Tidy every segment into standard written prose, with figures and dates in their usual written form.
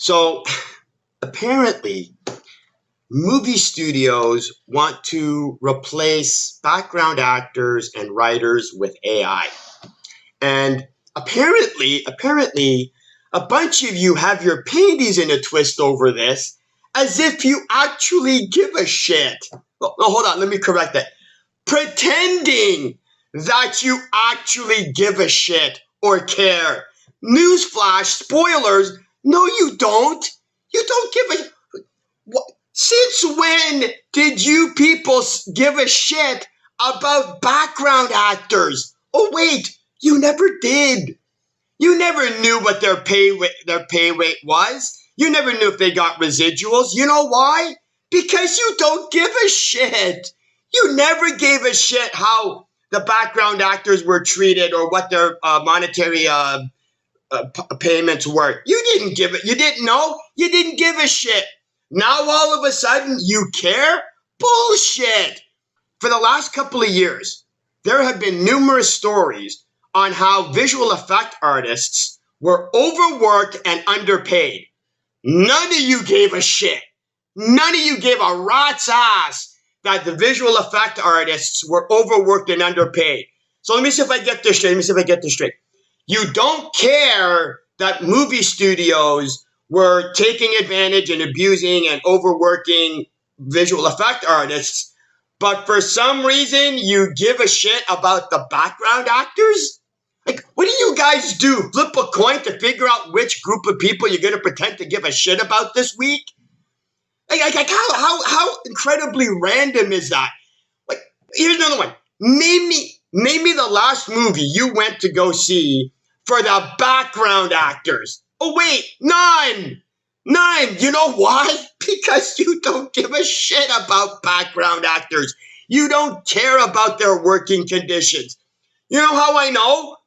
So apparently, movie studios want to replace background actors and writers with AI. And apparently, a bunch of you have your panties in a twist over this, as if you actually give a shit. Well, no, hold on, let me correct that. Pretending that you actually give a shit or care. Newsflash, spoilers, no, you don't. You don't give a. What? Since when did you people give a shit about background actors? Oh wait, you never did. You never knew what their pay rate was. You never knew if they got residuals. You know why? Because you don't give a shit. You never gave a shit how the background actors were treated or what their monetary payments were. You didn't give it. You didn't know. You didn't give a shit. Now all of a sudden you care? Bullshit. For the last couple of years, there have been numerous stories on how visual effect artists were overworked and underpaid. None of you gave a shit. None of you gave a rat's ass that the visual effect artists were overworked and underpaid. So let me see if I get this straight. You don't care that movie studios were taking advantage and abusing and overworking visual effect artists, but for some reason you give a shit about the background actors? Like, what do you guys do? Flip a coin to figure out which group of people you're going to pretend to give a shit about this week? Like how incredibly random is that? Like, here's another one. Name me the last movie you went to go see for the background actors. Oh wait, none. You know why? Because you don't give a shit about background actors. You don't care about their working conditions. You know how I know?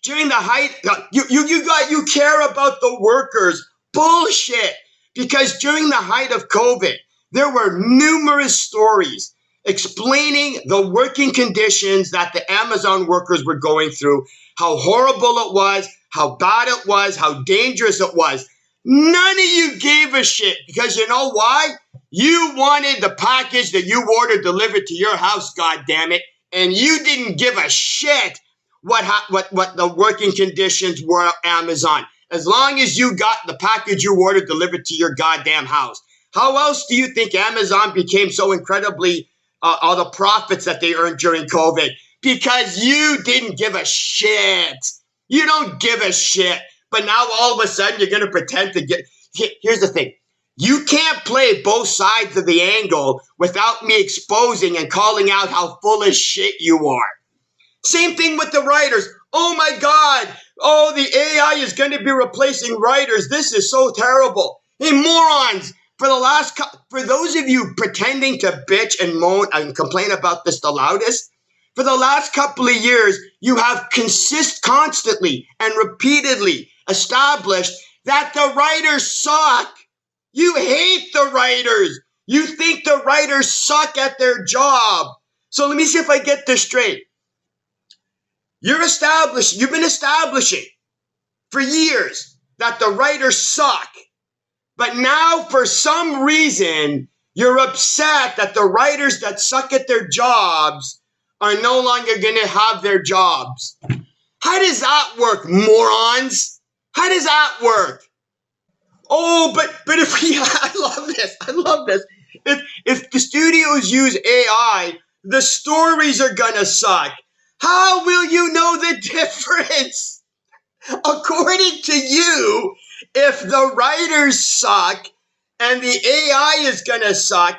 During the height, you care about the workers. Bullshit. Because during the height of COVID, there were numerous stories explaining the working conditions that the Amazon workers were going through, how horrible it was, how bad it was, how dangerous it was. None of you gave a shit because you know why? You wanted the package that you ordered delivered to your house, goddammit, and you didn't give a shit what the working conditions were at Amazon. As long as you got the package you ordered delivered to your goddamn house. How else do you think Amazon became so incredibly all the profits that they earned during COVID? Because you didn't give a shit. You don't give a shit. But now all of a sudden you're going to pretend to get... Here's the thing. You can't play both sides of the angle without me exposing and calling out how full of shit you are. Same thing with the writers. Oh my God. Oh, the AI is going to be replacing writers. This is so terrible. Hey, morons. For those of you pretending to bitch and moan and complain about this the loudest, for the last couple of years, you have constantly and repeatedly established that the writers suck. You hate the writers. You think the writers suck at their job. So let me see if I get this straight. You've been establishing for years that the writers suck. But now, for some reason, you're upset that the writers that suck at their jobs are no longer going to have their jobs. How does that work, morons? How does that work? Oh, but if we, I love this. If the studios use AI, the stories are going to suck. How will you know the difference? According to you, if the writers suck and the AI is going to suck,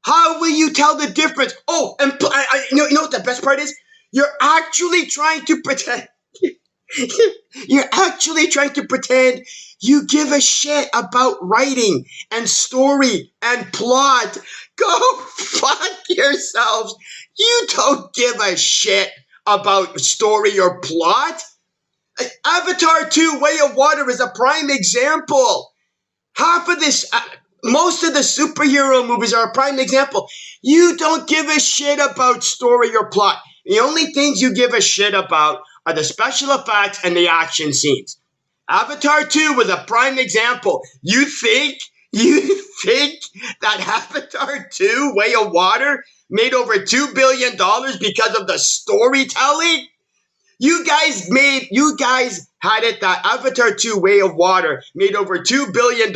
how will you tell the difference? Oh, and you know what the best part is? You're actually trying to pretend. You're actually trying to pretend you give a shit about writing and story and plot. Go fuck yourselves. You don't give a shit about story or plot. Avatar 2 Way of Water is a prime example. Most of the superhero movies are a prime example. You don't give a shit about story or plot. The only things you give a shit about are the special effects and the action scenes. Avatar 2 was a prime example. You think that Avatar 2, Way of Water, made over $2 billion because of the storytelling? You guys had it that Avatar 2, Way of Water made over $2 billion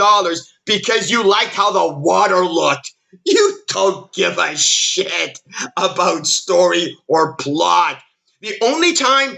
because you liked how the water looked. You don't give a shit about story or plot. The only time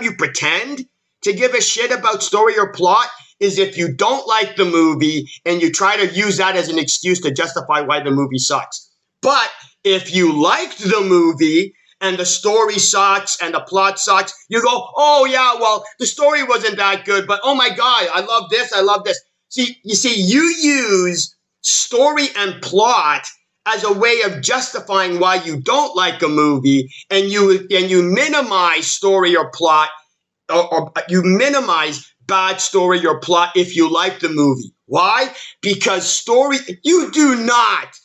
you pretend to give a shit about story or plot is if you don't like the movie and you try to use that as an excuse to justify why the movie sucks. But if you liked the movie and the story sucks and the plot sucks, you go, oh yeah, well, the story wasn't that good, but oh my God, I love this, I love this. You use story and plot as a way of justifying why you don't like a movie, and you minimize story or plot, or you minimize bad story or plot if you like the movie. Why? Because you do not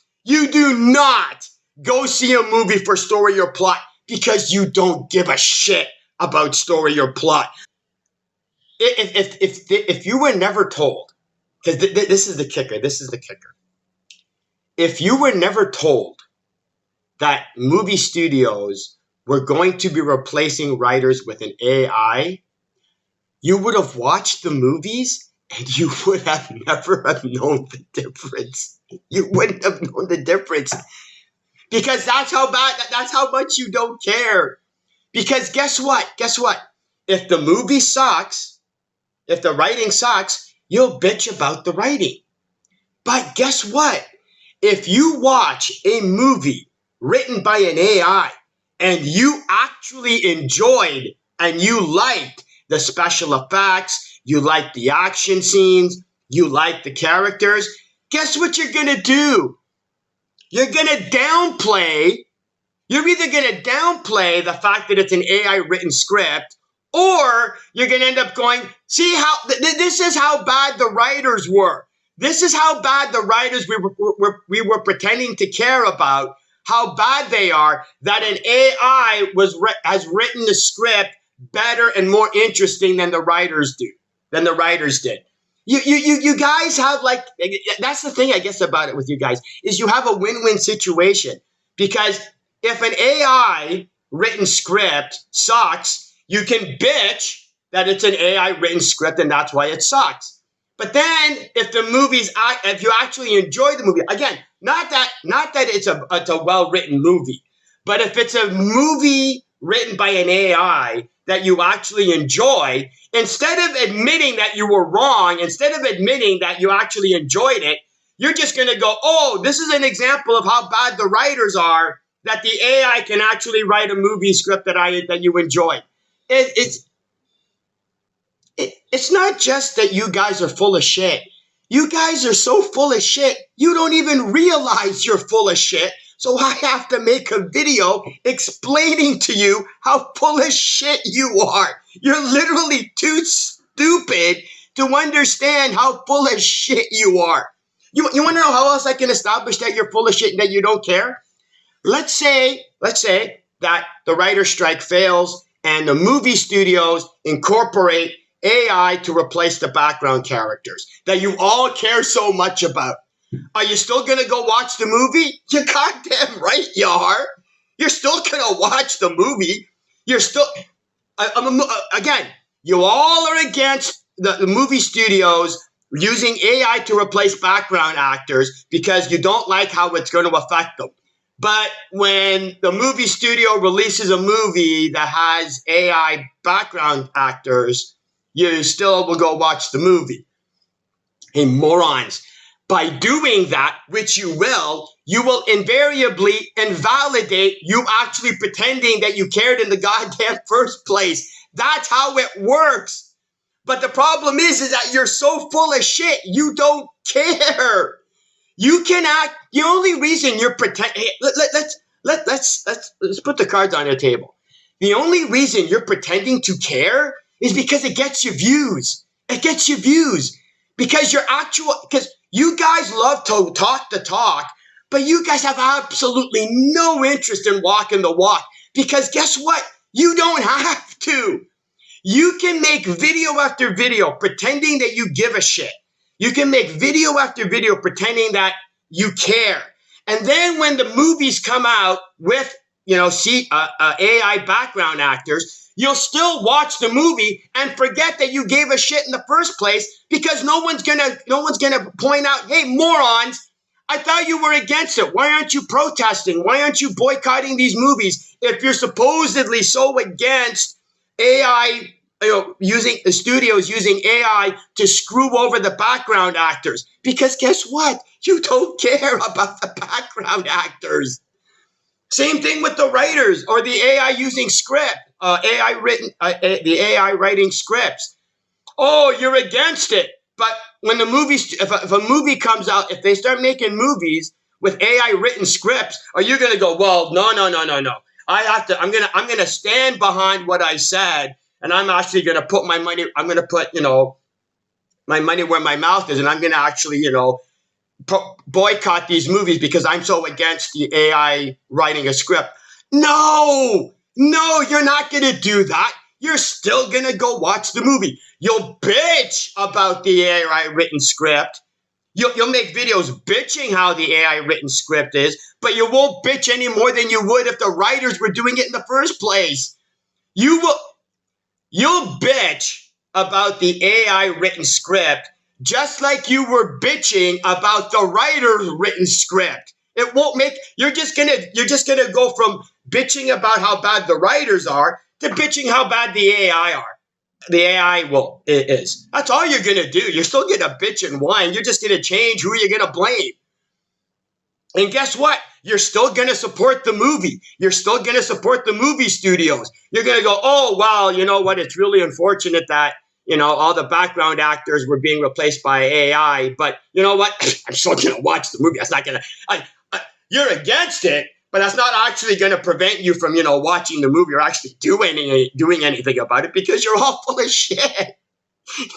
go see a movie for story or plot because you don't give a shit about story or plot. If you were never told, because this is the kicker, if you were never told that movie studios were going to be replacing writers with an AI, you would have watched the movies and you would have never have known the difference. You wouldn't have known the difference. Because that's how much you don't care. Because guess what? If the movie sucks, if the writing sucks, you'll bitch about the writing. But guess what? If you watch a movie written by an AI and you actually enjoyed and you liked the special effects, you liked the action scenes, you liked the characters, guess what you're going to do? You're either going to downplay the fact that it's an AI written script, or you're going to end up going, see how, this is how bad the writers were. This is how bad the writers we were pretending to care about, how bad they are, that an AI has written the script better and more interesting than the writers did. You guys have, like, that's the thing I guess about it with you guys, is you have a win-win situation. Because if an AI written script sucks, you can bitch that it's an AI written script and that's why it sucks. But then if you actually enjoy the movie, again, not that it's a well-written movie, but if it's a movie written by an AI that you actually enjoy, instead of admitting that you were wrong, instead of admitting that you actually enjoyed it, you're just going to go, oh, this is an example of how bad the writers are, that the AI can actually write a movie script that you enjoy. It's not just that you guys are full of shit. You guys are so full of shit, you don't even realize you're full of shit. So I have to make a video explaining to you how full of shit you are. You're literally too stupid to understand how full of shit you are. You want to know how else I can establish that you're full of shit and that you don't care? Let's say that the writer's strike fails and the movie studios incorporate AI to replace the background characters that you all care so much about. Are you still going to go watch the movie? You're goddamn right you are. You're still going to watch the movie. You're still, again, you all are against the movie studios using AI to replace background actors because you don't like how it's going to affect them. But when the movie studio releases a movie that has AI background actors, you still will go watch the movie. Hey, morons. By doing that, which you will invariably invalidate you actually pretending that you cared in the goddamn first place. That's how it works. But the problem is that you're so full of shit, you don't care. You can act. The only reason you're pretending. Let's put the cards on the table. The only reason you're pretending to care is because it gets you views. It gets you views because because you guys love to talk the talk, but you guys have absolutely no interest in walking the walk. Because guess what? You don't have to. You can make video after video pretending that you give a shit. You can make video after video pretending that you care. And then when the movies come out with, AI background actors, you'll still watch the movie and forget that you gave a shit in the first place because no one's gonna point out, hey, morons, I thought you were against it. Why aren't you protesting? Why aren't you boycotting these movies if you're supposedly so against AI, using the studios using AI to screw over the background actors? Because guess what? You don't care about the background actors. Same thing with the writers or the AI using script, the AI writing scripts. Oh, you're against it. But when if a movie comes out, if they start making movies with AI written scripts, are you going to go, well, no. I'm going to stand behind what I said, and I'm actually going to put my money, I'm going to put, my money where my mouth is, and I'm going to actually, boycott these movies because I'm so against the AI writing a script. No, you're not going to do that. You're still going to go watch the movie. You'll bitch about the AI written script. You'll make videos bitching how the AI written script is, but you won't bitch any more than you would if the writers were doing it in the first place. You'll bitch about the AI written script just like you were bitching about the writer's written script. It won't make, you're just gonna go from bitching about how bad the writers are to bitching how bad the AI are. The AI is. That's all you're gonna do. You're still gonna bitch and whine. You're just gonna change who you're gonna blame. And guess what? You're still gonna support the movie. You're still gonna support the movie studios. You're gonna go, oh wow, you know what? It's really unfortunate that all the background actors were being replaced by AI. But you know what? I'm still gonna watch the movie. That's not gonna. You're against it, but that's not actually going to prevent you from, watching the movie or actually doing anything about it because you're all full of shit.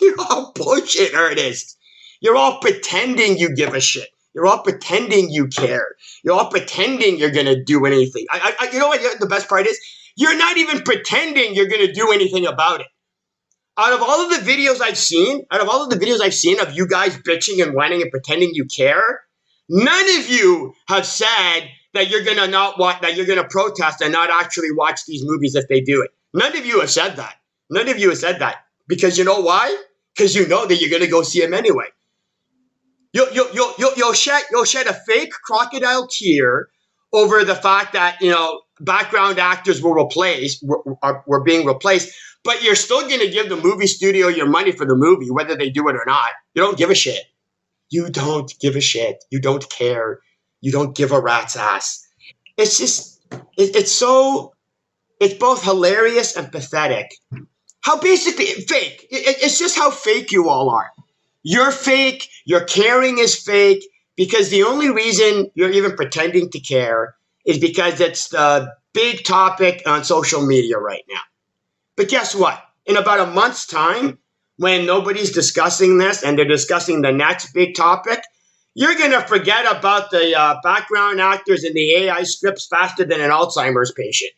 You're all bullshit artists. You're all pretending you give a shit. You're all pretending you care. You're all pretending you're going to do anything. You know what the best part is? You're not even pretending you're going to do anything about it. Out of all of the videos I've seen of you guys bitching and whining and pretending you care, none of you have said that you're gonna not watch, that you're gonna protest and not actually watch these movies if they do it. None of you have said that. None of you have said that because you know why? Because you know that you're gonna go see them anyway. You'll shed a fake crocodile tear over the fact that background actors were being replaced, but you're still gonna give the movie studio your money for the movie whether they do it or not. You don't give a shit. You don't give a shit. You don't care. You don't give a rat's ass. It's just, it's both hilarious and pathetic. How basically fake. It's just how fake you all are. You're fake. Your caring is fake because the only reason you're even pretending to care is because it's the big topic on social media right now. But guess what? In about a month's time, when nobody's discussing this and they're discussing the next big topic, you're going to forget about the background actors and the AI scripts faster than an Alzheimer's patient.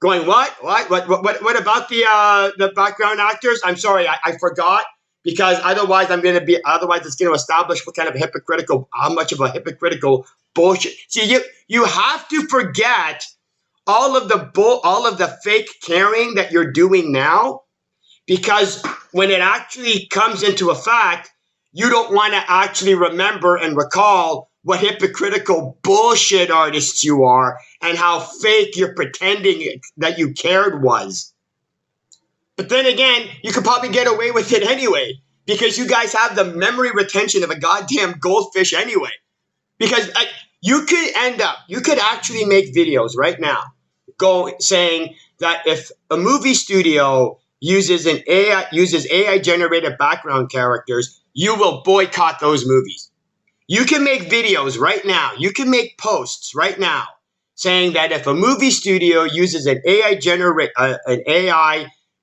Going, what about the background actors? I'm sorry, I forgot because otherwise it's going to establish what kind of how much of a hypocritical bullshit. See, you have to forget all of the fake caring that you're doing now. Because when it actually comes into effect, you don't want to actually remember and recall what hypocritical bullshit artists you are and how fake you're pretending that you cared was. But then again, you could probably get away with it anyway because you guys have the memory retention of a goddamn goldfish anyway. Because you could actually make videos right now saying that if a movie studio uses AI generated background characters, you will boycott those movies. You can make videos right now. You can make posts right now saying that if a movie studio uses an AI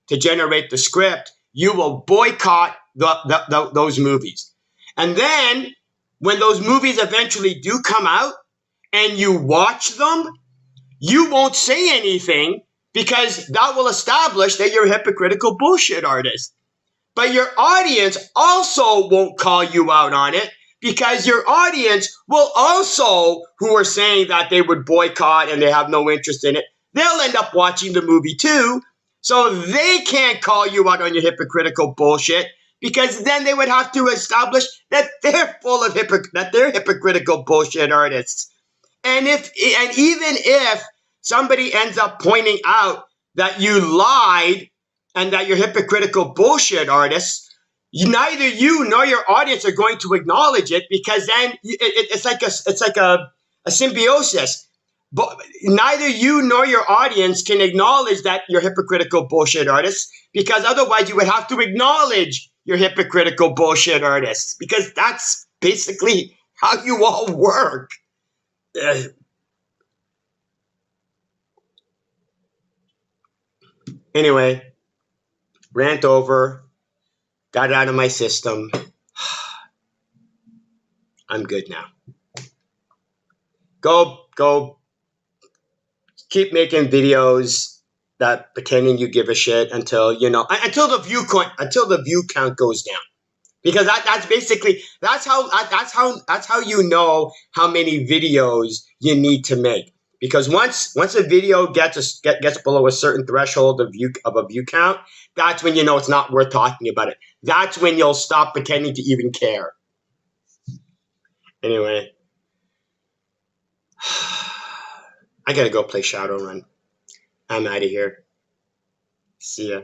to generate the script, you will boycott those movies. And then when those movies eventually do come out and you watch them, you won't say anything because that will establish that you're a hypocritical bullshit artist. But your audience also won't call you out on it, because your audience will also, who are saying that they would boycott and they have no interest in it, they'll end up watching the movie too. So they can't call you out on your hypocritical bullshit, because then they would have to establish that they're full of that they're hypocritical bullshit artists. And even if somebody ends up pointing out that you lied and that you're hypocritical bullshit artists, neither you nor your audience are going to acknowledge it, because then it's like a symbiosis. But neither you nor your audience can acknowledge that you're hypocritical bullshit artists, because otherwise you would have to acknowledge you're hypocritical bullshit artists, because that's basically how you all work. Anyway, rant over. Got it out of my system. I'm good now. Go. Keep making videos that pretending you give a shit until the view count goes down. Because that's basically that's how you know how many videos you need to make. Because once a video gets below a certain threshold of a view count, that's when you know it's not worth talking about it. That's when you'll stop pretending to even care. Anyway, I gotta go play Shadowrun. I'm out of here. See ya.